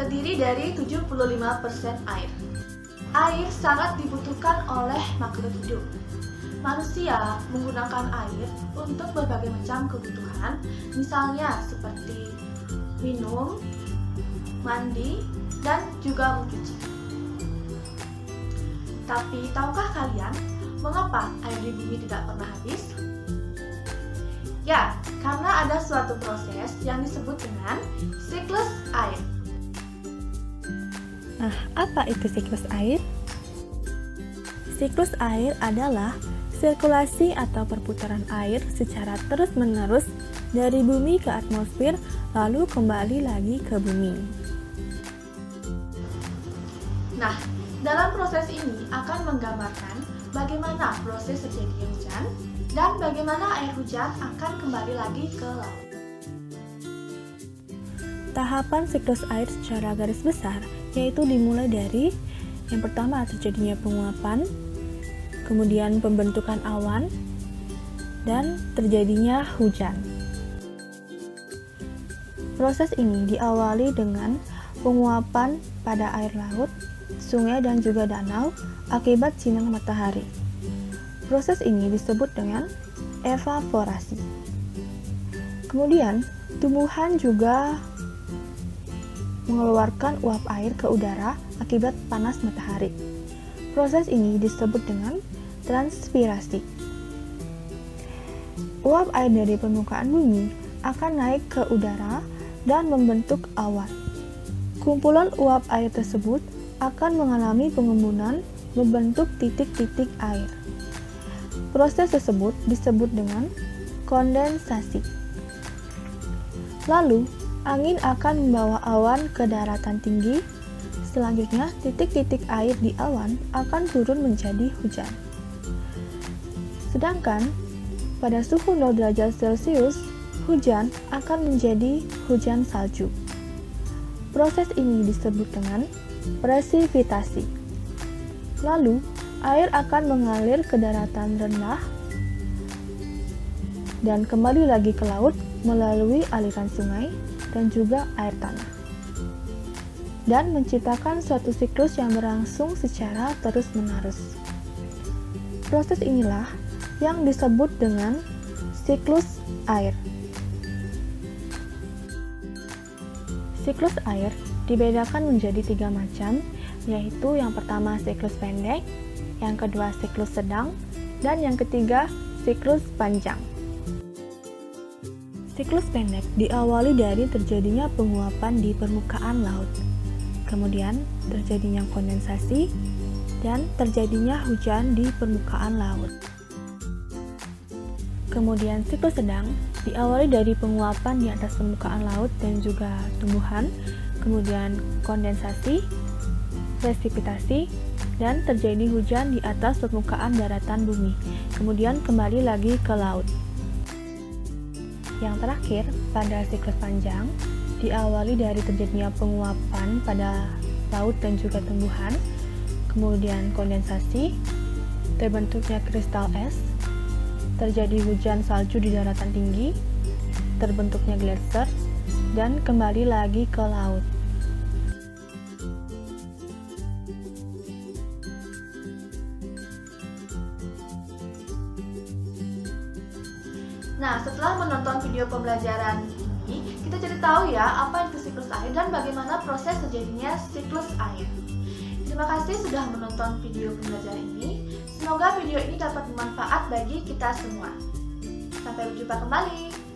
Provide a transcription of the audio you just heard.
terdiri dari 75% air. Air sangat dibutuhkan oleh makhluk hidup. Manusia menggunakan air untuk berbagai macam kebutuhan, misalnya seperti minum, mandi, dan juga mencuci. Tapi tahukah kalian mengapa air di bumi tidak pernah habis? Ya, karena ada suatu proses yang disebut dengan siklus air. Nah, apa itu siklus air? Siklus air adalah sirkulasi atau perputaran air secara terus-menerus dari bumi ke atmosfer lalu kembali lagi ke bumi. Nah, dalam proses ini akan menggambarkan bagaimana proses terjadinya hujan dan bagaimana air hujan akan kembali lagi ke laut. Tahapan siklus air secara garis besar yaitu dimulai dari yang pertama terjadinya penguapan, kemudian pembentukan awan, dan terjadinya hujan. Proses ini diawali dengan penguapan pada air laut, sungai dan juga danau akibat sinar matahari. Proses ini disebut dengan evaporasi. Kemudian, tumbuhan juga mengeluarkan uap air ke udara akibat panas matahari. Proses ini disebut dengan transpirasi. Uap air dari permukaan bumi akan naik ke udara dan membentuk awan. Kumpulan uap air tersebut akan mengalami pengembunan membentuk titik-titik air. Proses tersebut disebut dengan kondensasi. Lalu, angin akan membawa awan ke daratan tinggi. Selanjutnya, titik-titik air di awan akan turun menjadi hujan. Sedangkan, pada suhu 0 derajat Celcius, hujan akan menjadi hujan salju. Proses ini disebut dengan presipitasi. Lalu, air akan mengalir ke daratan rendah dan kembali lagi ke laut melalui aliran sungai dan juga air tanah, dan menciptakan suatu siklus yang berlangsung secara terus-menerus. Proses inilah yang disebut dengan siklus air. Siklus air dibedakan menjadi 3 macam, yaitu yang pertama siklus pendek, yang kedua siklus sedang, dan yang ketiga siklus panjang. Siklus pendek diawali dari terjadinya penguapan di permukaan laut, kemudian terjadinya kondensasi, dan terjadinya hujan di permukaan laut. Kemudian siklus sedang diawali dari penguapan di atas permukaan laut dan juga tumbuhan, kemudian kondensasi, presipitasi, dan terjadi hujan di atas permukaan daratan bumi, kemudian kembali lagi ke laut. Yang terakhir, pada siklus panjang, diawali dari terjadinya penguapan pada laut dan juga tumbuhan, kemudian kondensasi, terbentuknya kristal es, terjadi hujan salju di daratan tinggi, terbentuknya gletser, dan kembali lagi ke laut. Nah, setelah menonton video pembelajaran ini, kita jadi tahu ya apa itu siklus air dan bagaimana proses terjadinya siklus air. Terima kasih sudah menonton video pembelajaran ini. Semoga video ini dapat bermanfaat bagi kita semua. Sampai berjumpa kembali.